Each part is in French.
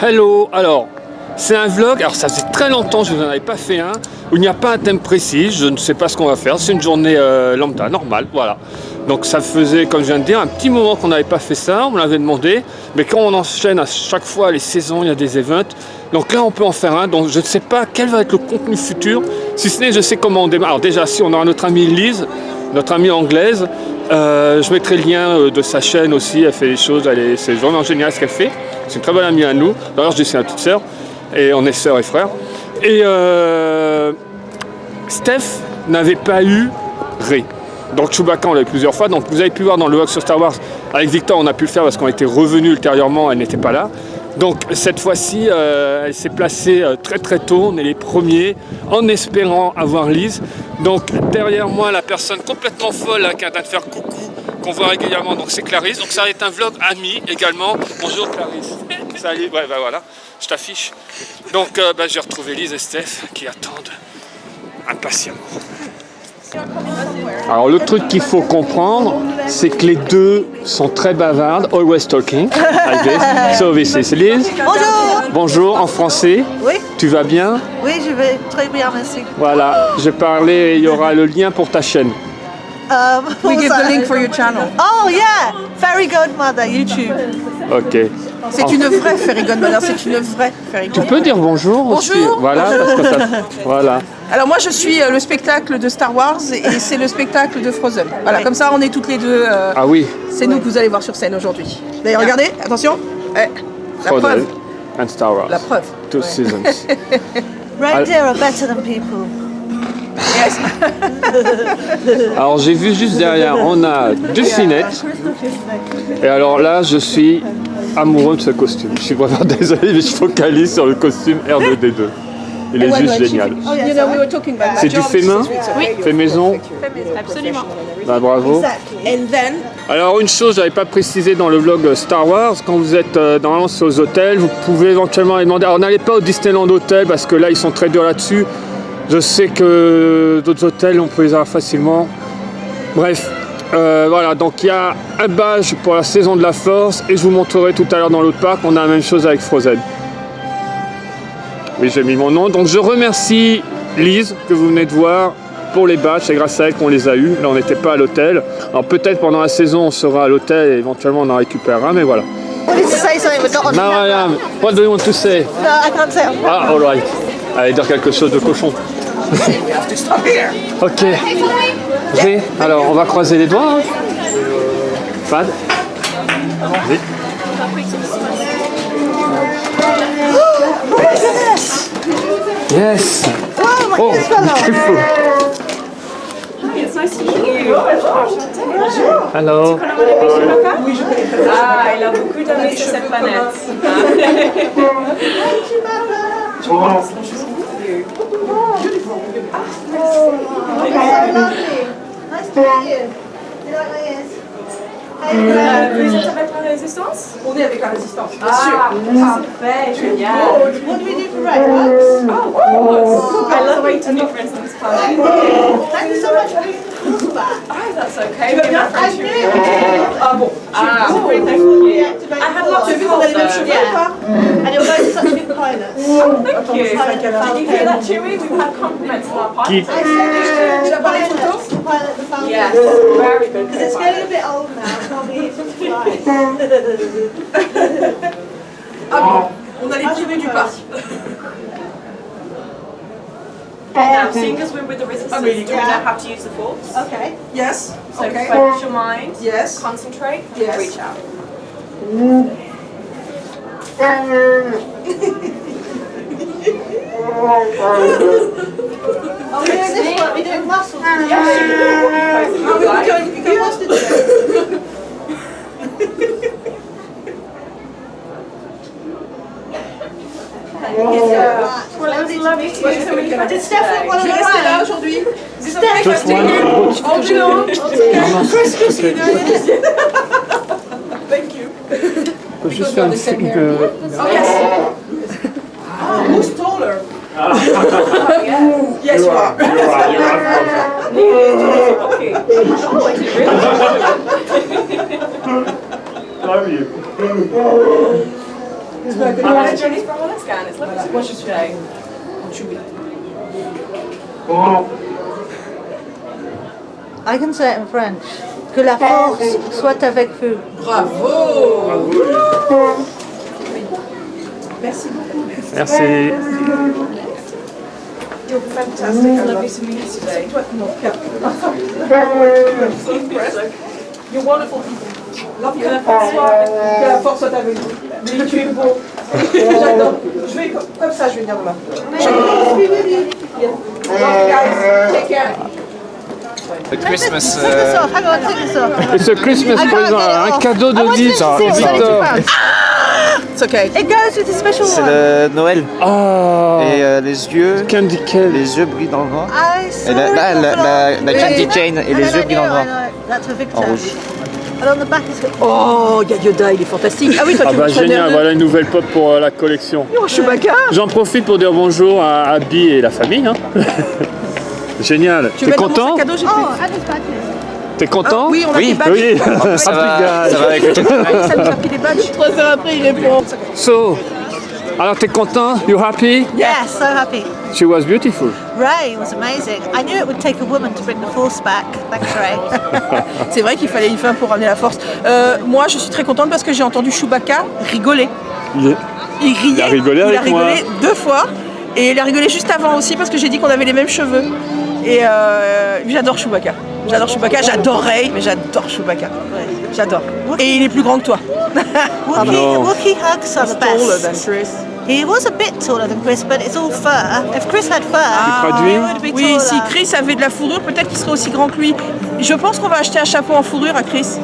Hello, alors c'est un vlog, alors ça faisait très longtemps que je n'en avais pas fait un, où il n'y a pas un thème précis, je ne sais pas ce qu'on va faire, c'est une journée lambda, normale, voilà. Donc ça faisait, comme je viens de dire, un petit moment qu'on n'avait pas fait ça, on me l'avait demandé, mais quand on enchaîne à chaque fois les saisons, il y a des events, donc là on peut en faire un, donc je ne sais pas quel va être le contenu futur, si ce n'est je sais comment on démarre. Alors déjà, si on aura notre amie Lise, notre amie anglaise, je mettrai le lien de sa chaîne aussi, elle fait des choses, c'est vraiment génial ce qu'elle fait. C'est une très bonne amie à nous, d'ailleurs je dis c'est ma petite sœur, et on est sœurs et frères. Et Steph n'avait pas eu Rey. Donc Chewbacca on l'a eu plusieurs fois, donc vous avez pu voir dans le vlog sur Star Wars, avec Victor on a pu le faire parce qu'on était revenu ultérieurement, elle n'était pas là. Donc cette fois-ci, elle s'est placée très très tôt, on est les premiers, en espérant avoir Lise. Donc derrière moi, la personne complètement folle là, qui est en train de faire coucou, qu'on voit régulièrement, donc c'est Clarisse. Donc ça va être un vlog ami également. Bonjour Clarisse. Salut, ouais, bah voilà, je t'affiche. Donc j'ai retrouvé Lise et Steph qui attendent impatiemment. Alors le truc qu'il faut comprendre, c'est que les deux sont très bavardes, always talking, like this. So this is Liz. Bonjour. Bonjour en français. Oui. Tu vas bien? Oui, je vais très bien, merci. Voilà, j'ai parlé, il y aura le lien pour ta chaîne. We give the link for your channel. Oh yeah, Fairy Godmother, YouTube. Ok. C'est une vraie Fairy Godmother, c'est une vraie Fairy Tu Godmother. peux dire bonjour aussi. Bonjour. Voilà, parce que ça... Voilà. Alors moi je suis le spectacle de Star Wars et c'est le spectacle de Frozen. Voilà, Oui. comme ça on est toutes les deux. Ah oui, C'est nous que vous allez voir sur scène aujourd'hui. D'ailleurs regardez, attention. La Frozen preuve. and Star Wars. La preuve. Two seasons. Reindeer are better than people. Yes. Alors j'ai vu juste derrière, on a deux finettes. Et alors là, je suis amoureux de ce costume. Je suis vraiment désolé, mais je focalise sur le costume R2D2. Il est juste génial. You know, we were talking about C'est du fait main? Fait maison? Absolument. Bah, bravo. And then, Alors une chose, j'avais pas précisé dans le vlog Star Wars, quand vous êtes normalement aux hôtels, vous pouvez éventuellement aller demander. Alors n'allez pas au Disneyland Hotel parce que là ils sont très durs là-dessus. Je sais que d'autres hôtels on peut les avoir facilement. Bref, voilà, donc il y a un badge pour la saison de la Force et je vous montrerai tout à l'heure dans l'autre parc, on a la même chose avec Frozen. Oui, j'ai mis mon nom. Donc je remercie Lise que vous venez de voir pour les badges, c'est grâce à elle qu'on les a eus. Là on n'était pas à l'hôtel. Alors peut-être pendant la saison on sera à l'hôtel et éventuellement on en récupérera, mais voilà. I wanted to say something but not on camera. Mariam, what do you want to say? No, I can't say. Ah, alright. Allez dire quelque chose de cochon. Ok. Ré, alors on va croiser les doigts. Hein. Fad. Vite. Oh my goodness! Yes. Oh my Oh, goodness, fellow. beautiful. It's nice to meet you. Hello. Ah, il a beaucoup d'amis sur cette planète. Nice to meet you. You like my ears? Vous êtes avec la résistance? on est avec la résistance, bien Ah, sûr. parfait, génial. What do we do for red bugs? I love way to meet friends on this planet. Thank you so much for being cool back. Oh, that's okay. Me and my I friends knew should it. Ah bon. Ah, Thank thank you. you. I had lots of people help, that though. Yeah. And you're both such good pilots. Thank you. Did you hear that, Chewie? We've had compliments on our Qui? podcast. Tu as parlé photo? Pilot the Falcon. Yes, very good. Because it's getting a bit old now, so I'll be here to fly. Ah bon. On a les privés du parc. Now, seeing as we're with the resistance, really do we now have to use the force? Okay. Yes. So Okay. focus your mind, Yes. concentrate, Yes. reach out. Oh, we're doing this one. We're doing muscles. Ah oui, on peut dire, you want to do it. Well, it was lovely to meet you. Did Steph look one Je of vais the rester là right? aujourd'hui. Steph. Just one. Oh, you know. Christmas, you know. Thank you. Je peux juste faire une fille que... Oh yes. Ah, who's taller? Yes, you are. Okay. Love you. Jenny's from Alaska and it's lovely. Moi, je suis en Chewy. I can say it in French. Que la force soit avec vous. Bravo! Merci beaucoup. Merci. You're fantastic. Lovely to meet you today. You're wonderful people. Love you. Que la force soit avec vous. Mais tu es beau. J'adore. Je vais comme ça, je vais venir demain. Love you guys. Take care. The Christmas. Take this off. Hang on, take this off. It's a Christmas I can't present, get it un off. cadeau I de want 10 you to see à it. It's only Victor. £2. It's okay. It goes with the special C'est one. le Noël. Ah, Et les yeux. Candy Cane. Les yeux brillent dans le noir. I saw Et la candy it. chain et les yeux brillent dans le noir. That's for Victor. En rouge. And on the back is Oh, il y a Yoda, il est fantastique. Ah oui, toi Ah tu bah veux Chanel génial, de- voilà une nouvelle pop pour la collection. Oh, Chewbacca. J'en profite pour dire bonjour à Abby et la famille. Hein. Génial. Tu T'es veux mettre dans mon content? sac à dos, j'ai Oh, pris. and his badges. T'es content? Oui, on a Oui, des badges. Oui. Ça va avec le Ça nous a pris des badges. 3 heures après, il répond. So, alors t'es content? You happy? Yes, so happy. She was beautiful. Ray was amazing. I knew it would take a woman to bring the force back. Thanks, Ray. C'est vrai qu'il fallait une femme pour ramener la force. Moi, je suis très contente parce que j'ai entendu Chewbacca rigoler. Il riait. Il a rigolé avec moi. 2 fois. Et il a rigolé juste avant aussi parce que j'ai dit qu'on avait les mêmes cheveux. Et j'adore Chewbacca. J'adore Chewbacca, j'adore Ray, mais j'adore Chewbacca. J'adore. Et il est plus grand que toi. Wookiee hugs are the Taller than best. Chris. He was a bit taller than Chris, but it's all fur. If Chris had fur, traduis? he would be Oui, taller. si Chris avait de la fourrure, peut-être qu'il serait aussi grand que lui. Je pense qu'on va acheter un chapeau en fourrure à Chris.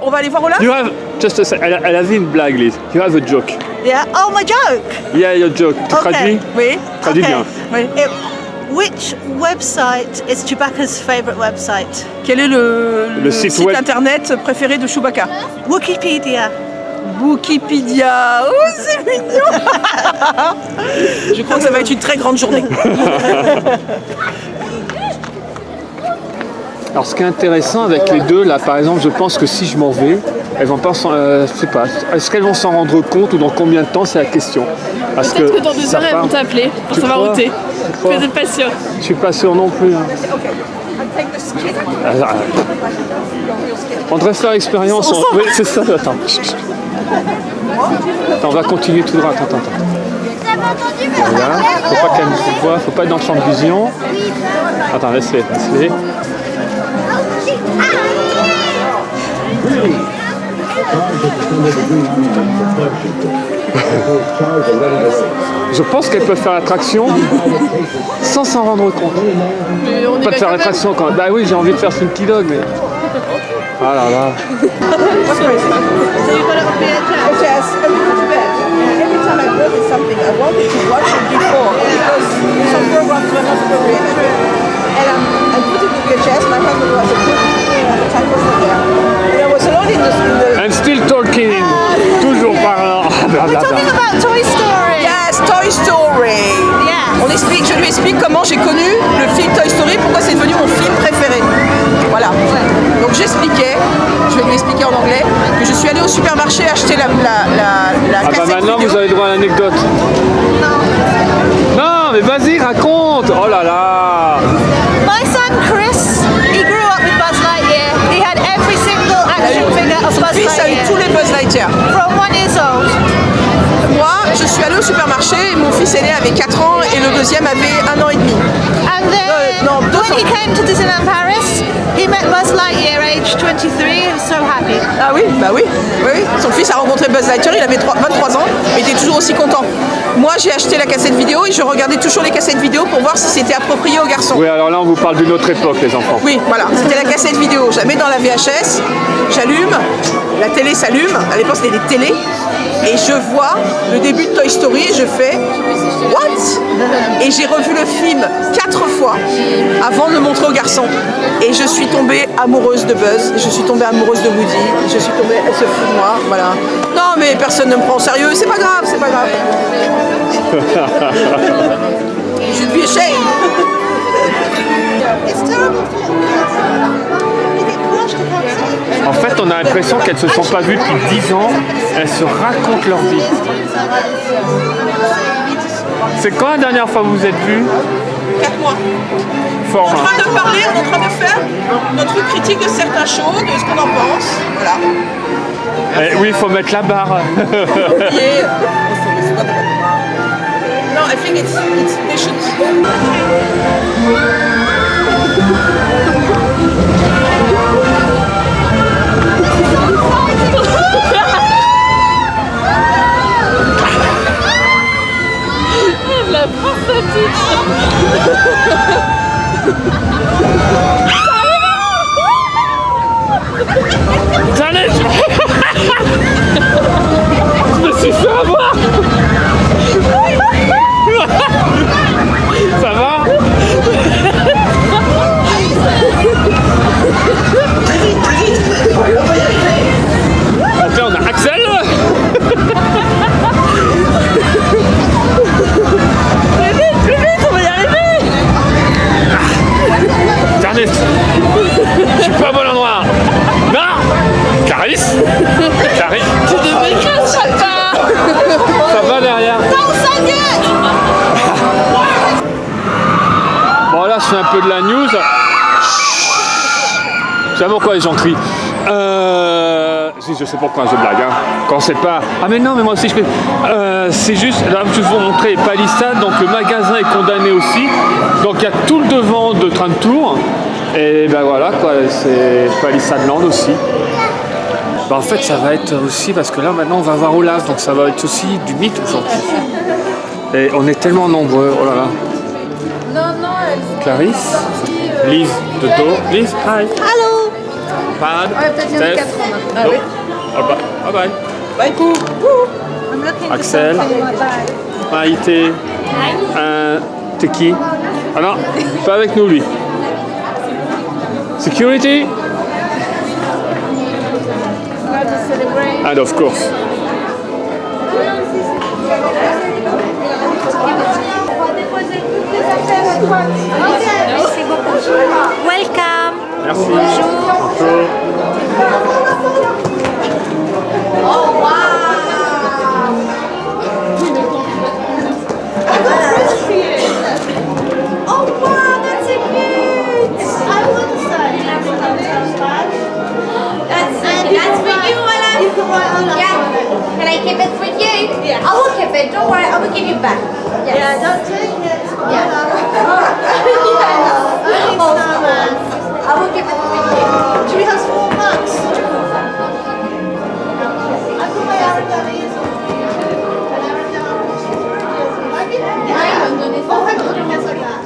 On va aller voir Olaf. You have, just a sec, elle avait une blague, Liz. You have a joke. Yeah. Oh, my joke. Yeah, your joke. Tu Okay. traduis? Oui. Traduis bien. Oui. Which website is Chewbacca's favorite website? Quel est le site site web internet préféré de Chewbacca? Wikipedia. Wikipédia. Oh, c'est mignon. Je crois que ça va être une très grande journée. Alors ce qui est intéressant avec les deux, là par exemple, je pense que si je m'en vais, elles vont pas je sais pas, est-ce qu'elles vont s'en rendre compte ou dans combien de temps, c'est la question. Parce Peut-être que dans 2 ça heures, elles part- vont t'appeler pour Tu savoir crois où t'es. Tu Vous crois n'êtes pas sûr. Je suis pas sûr non plus. Hein. Ah, on devrait faire expérience. Oui, c'est ça. Attends. Attends, on va continuer tout droit. Attends. Voilà. Faut pas qu'elle me voie, faut pas être dans le champ de vision. Attends, laisse-les. Je pense qu'elles peuvent faire l'attraction sans s'en rendre compte. Mais on y Pas de va faire quand même. l'attraction quand. Bah oui, j'ai envie de faire Slinky Dog, mais. Ah là là. So you got it on VHS? Yes, every time I go to something, I wanted to watch it before because some programs were not appropriate. And I put it in VHS, my husband was a cook, at the time wasn't there. And I was alone in the And still talking. Toujours parlant. We're talking about Toy Story. Yes, Toy Story. Yes. Je lui explique comment j'ai connu le film Toy Story, pourquoi c'est devenu mon film préféré. Voilà. Donc j'expliquais, je vais lui expliquer en anglais, que je suis allée au supermarché acheter la Ah bah cassette maintenant vidéo. vous avez droit à l'anecdote. Non mais vas-y raconte. Oh là là. My son Chris, he grew up with Buzz Lightyear. He had every single action figure of Son Buzz fils a eu tous Lightyear les Buzz Lightyear. from 1 year old. Moi, je suis allée au supermarché, mon fils aîné avait 4 ans et le deuxième avait 1 an et demi. And then no, when he came to Disneyland Paris, he met Buzz Lightyear, age 23. He was so happy. Ah oui, bah oui, oui. Son fils a rencontré Buzz Lightyear, il avait 23 ans, mais il était toujours aussi content. Moi, j'ai acheté la cassette vidéo et je regardais toujours les cassettes vidéo pour voir si c'était approprié aux garçons. Oui alors là on vous parle d'une autre époque les enfants. Oui, voilà, c'était la cassette vidéo. Je la mets dans la VHS, j'allume, la télé s'allume, à l'époque c'était des télés, et je vois le début de Toy Story et je fais « What ?» Et j'ai revu le film 4 fois avant de le montrer aux garçons. Et je suis tombée amoureuse de Buzz, je suis tombée amoureuse de Woody, je suis tombée, elle se fout de moi, voilà. Non mais personne ne me prend au sérieux, c'est pas grave, c'est pas grave. Je suis be ashamed. It's terrible for little kids. They get crushed, they can't see. En fait, on a l'impression qu'elles ne se sont pas vues depuis 10 ans. Elles se racontent leur vie. C'est quand la dernière fois que vous vous êtes vus? 4 mois. Fort, On est en hein. train de parler, on est en train de faire notre critique de certaines choses, de ce qu'on en pense. Voilà. Eh oui, il faut mettre la barre. No, I think it's they should. Janet. Je me suis fait avoir. Ça va? Donc là on a Axel. Plus vite, on va y arriver. Janet, je suis pas au bon endroit. Non, Clarisse. Clarisse. Tu devais écrire ça va derrière. Bon là je fais un peu de la news. Je sais pourquoi les gens crient. Si, je sais pourquoi je blague. Hein. Quand c'est pas. Ah mais non, mais moi aussi je fais. C'est juste. Là je vais vous montrer Palissade. Donc le magasin est condamné aussi. Donc il y a tout le devant de train de tour. Et ben voilà quoi. C'est Palissade Land aussi. Bah en fait ça va être aussi parce que là maintenant on va voir Olaf, donc ça va être aussi du mythe aujourd'hui. Et on est tellement nombreux, oh là là. Non, non, elle... Clarisse, Lise de dos, Lise, hi. Allô. Pad, Ouais, peut-être il y en a 4 Ah oui. Bye bye. Bye. I'm looking Axel. for something like that. Maïté, t'es qui? Ah non, pas avec nous lui. Security? And of course. Welcome. Merci. Bonjour. Oh wow, that's so cute. I want to say. That's for you, Olaf. Yeah. Can I keep it for you? Yeah. I will keep it. Don't worry. I will give you back. Yes. Yeah. Don't take it. Yeah. I will give it for you. She has 4 months. I put my origami on. Oh, hang on. Yes, like that.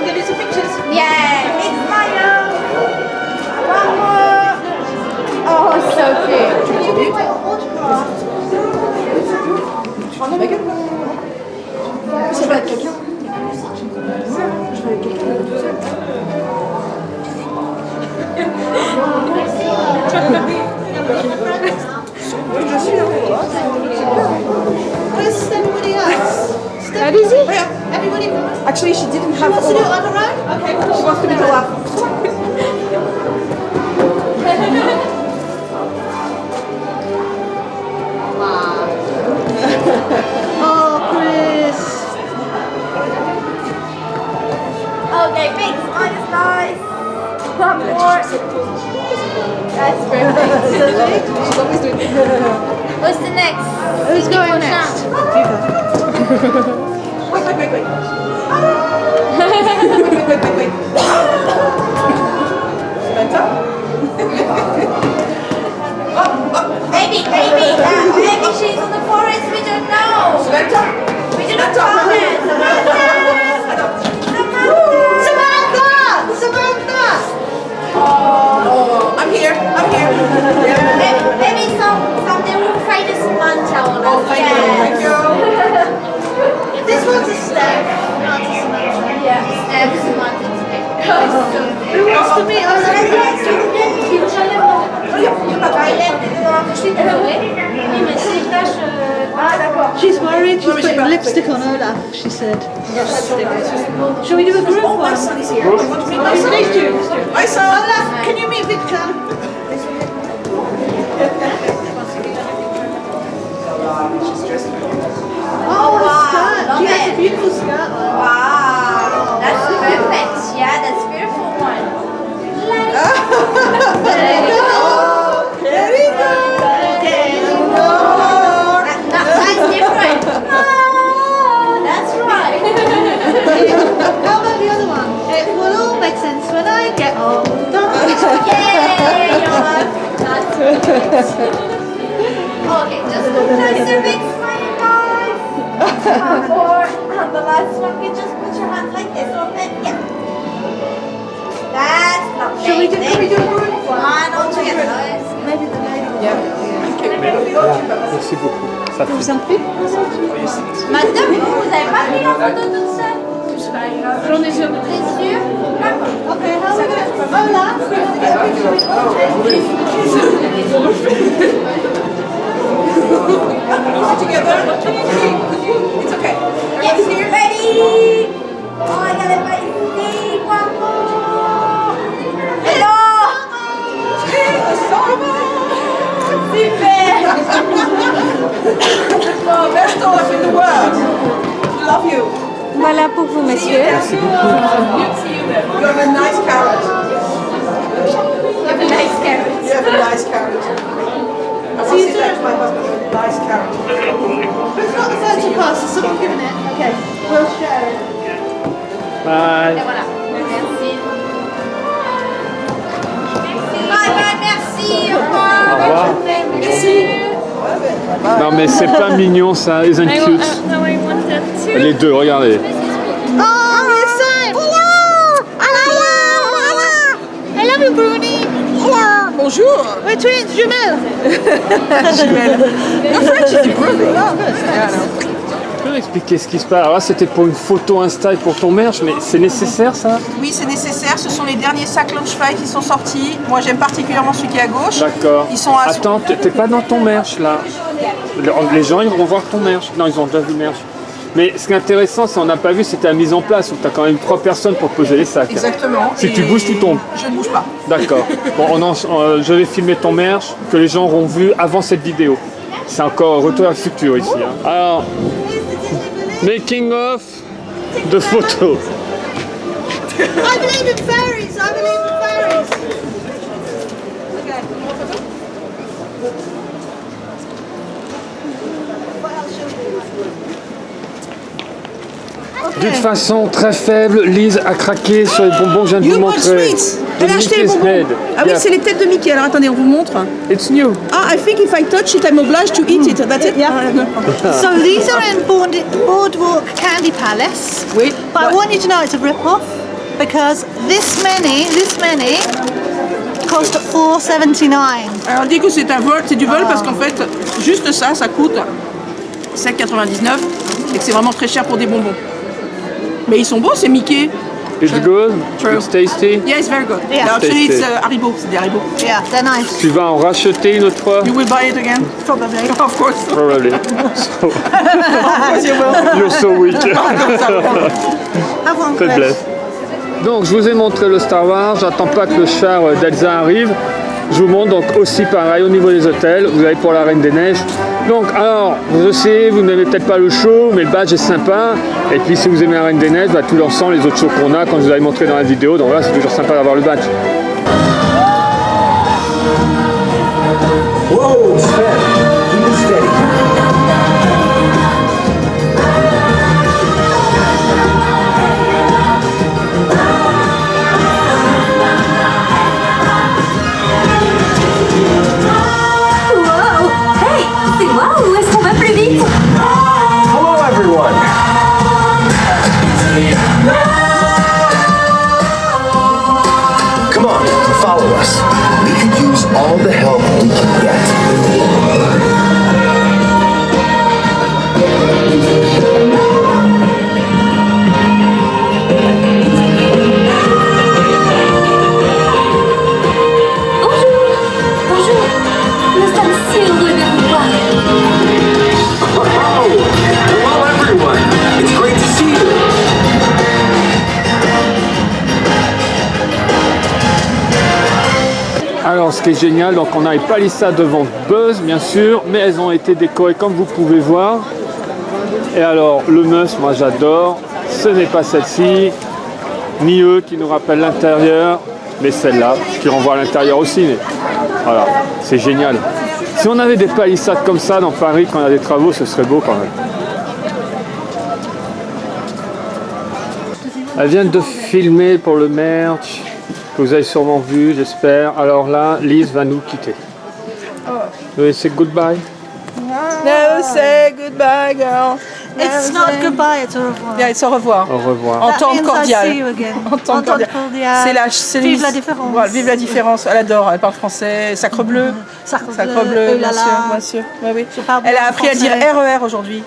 Give you some pictures. Yeah. Big smile. One more. Oh, so cute. Je vais avec quelqu'un. Where's everybody else? How is it? Everybody Actually, she didn't have wants to do it all. on her own? Okay, cool. She wants to be the last. Oh, Chris. Okay, big smile is nice. One more. That's perfect. She's always doing it. What's the next? Who's going next? Wait. Wait. Samantha? Maybe she's on the forest. We don't know. Samantha? We do not know it. Samantha! Oh, I'm here. Yeah. Maybe something will find a Samantha on us. Oh, thank you. This one's a Steph, not a Samantha. Yeah, Steph, Samantha. Who wants to meet us? Je suis désolée. Oui, mais c'est une tâche. Ah, d'accord. She's worried. She's putting lipstick on Olaf, she said. Shall we do a group one? My son is here. You want to meet my son? My son. Olaf, can you meet Victor? Oh, wow, skirt. love She has it. a beautiful skirt on. Wow, that's perfect. Yeah, that's a beautiful one. Let it go. There you go. That's different. Oh, that's right. How about the other one? It will all make sense when I get older. Yay, that's perfect. Okay, just look nicer, big smile, guys. Or the last one, you just put your hands like this on it. Yeah. That's lovely. Can we do a group one? One all together, guys. Maybe the lady one. Merci beaucoup. Ça fait... Vous en prie. Madame, vous avez pas pris la photo toute seule? J'en ai jamais. T'es sûre? D'accord. Okay, how are we going to... Olaf, we're going to get a picture with Together. It's okay. Yes, you're ready. Oh, I gotta buy the guapo. Hello. Super. Oh, best Olaf in the world. We love you. Voilà pour vous, messieurs. Merci beaucoup. You have a nice carrot. You have a nice carrot. You have a nice carrot. I want to say that to my husband. Nice carrot. We've got the photo pass, so someone given it. Okay, we'll share it. Bye. Et voilà. Merci. Bye bye, merci. Au revoir. Au revoir. Merci. Non mais c'est pas mignon ça, isn't cute. Les deux, regardez. Oh, it's time! Hello! I love you, Bruni. Hello! Bonjour. We're twins, jumelles. Your French is improving. Tu peux m'expliquer ce qui se passe? Alors là c'était pour une photo Insta et pour ton merch, mais c'est nécessaire ça? Oui, c'est nécessaire. Ce sont les derniers sacs Launchfly qui sont sortis. Moi, j'aime particulièrement celui qui est à gauche. D'accord. Ils sont à... Attends, t'es pas dans ton merch là. Les gens ils vont voir ton merch. Non, ils ont déjà vu le merch. Mais ce qui est intéressant, c'est qu'on n'a pas vu, c'était la mise en place où tu as quand même 3 personnes pour te poser les sacs. Exactement. Si Et tu bouges, tu tombes. Je ne bouge pas. D'accord. Bon, je vais filmer ton merch que les gens auront vu avant cette vidéo. C'est encore retour à le futur ici. Hein. Alors, making of de photos. I believe in fairies. I believe in fairies. D'une façon très faible, Lise a craqué sur les bonbons, je viens de vous You bought montrer. sweets. Elle a acheté les Mickey's bonbons. head. Ah oui, Yeah. c'est les têtes de Mickey. Alors attendez, on vous montre. It's new. Ah, I think if I touch it, I'm obliged to eat it. That's it. Yeah. Ah, So these are in Boardwalk Candy Palace. Oui. But I want you to know it's a rip-off because this many cost $4.79. Alors on dit que c'est un vol, c'est du vol parce qu'en fait, juste ça, ça coûte 7,99 et que c'est vraiment très cher pour des bonbons. Mais ils sont beaux, c'est Mickey. It's good. True. It's tasty. Yeah, it's very good. Yeah. No, actually, it's Tasty. Haribo, c'est des Haribo. Yeah, they're nice. Tu vas en racheter une autre fois? You will buy it again? Probably. Of course. Probably. So, Of course you will. you're so weak. Have one, Chris. Faiblesse. Donc je vous ai montré le Star Wars, j'attends pas que le char d'Elsa arrive. Je vous montre donc aussi pareil au niveau des hôtels, vous allez pour la Reine des Neiges. Donc alors, je sais, vous n'aimez peut-être pas le show, mais le badge est sympa. Et puis si vous aimez la Reine des Neiges, bah, tout l'ensemble, les autres shows qu'on a, quand je vous avais montré dans la vidéo, donc là c'est toujours sympa d'avoir le badge. Whoa, Sven, keep it steady. Wow! Hey! C'est moi ou est-ce qu'on va plus vite? Hello, everyone. Come on, follow us. We could use all the help we can get. Alors ce qui est génial, donc on a les palissades devant Buzz bien sûr, mais elles ont été décorées comme vous pouvez voir. Et alors le must, moi j'adore, ce n'est pas celle-ci, ni eux qui nous rappellent l'intérieur, mais celle-là qui renvoie à l'intérieur aussi. Mais voilà, c'est génial. Si on avait des palissades comme ça dans Paris quand on a des travaux, ce serait beau quand même. Elle vient de filmer pour le merch, que vous avez sûrement vu, j'espère. Alors là, Lise va nous quitter. Oui, c'est goodbye. No, say goodbye, girl. It's No, not say- goodbye, it's au revoir. Yeah, it's au revoir. Au revoir. En That temps means I cordial. see you again. En temps cordial. C'est Vive la différence. Voilà, vive la différence. Elle adore. Elle parle français. Sacre bleu. Sacre Sacre bleu, bleu, bien là sûr, là. bien sûr. Oui, oui. Je parle Elle bien a appris à dire français. RER aujourd'hui.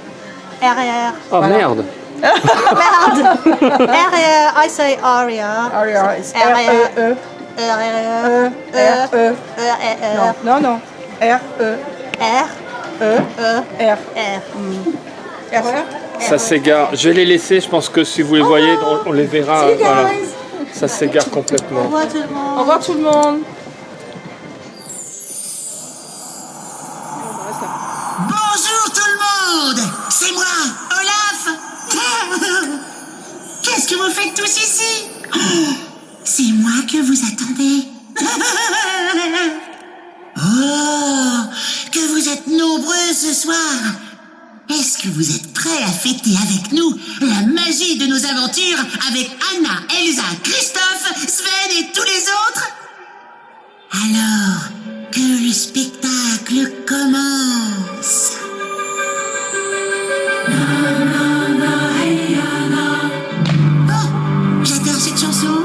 RER. Oh merde. Merde. RER, I say aria. RER. It's RER. R-E-E. RER. R-E. Non, non. R-E. R. R. R. RER. Ça s'égare. Je vais les laisser, je pense que si vous les voyez, on les verra. Voilà. Ça s'égare Au complètement. revoir tout le monde. Au revoir tout le monde. Bonjour tout le monde, c'est moi, Olaf. Qu'est-ce que vous faites tous ici? Oh, c'est moi que vous attendez. Oh, que vous êtes nombreux ce soir. Est-ce que vous êtes prêts à fêter avec nous la magie de nos aventures avec Anna, Elsa, Christophe, Sven et tous les autres? Alors, que le spectacle commence. Oh, j'adore cette chanson.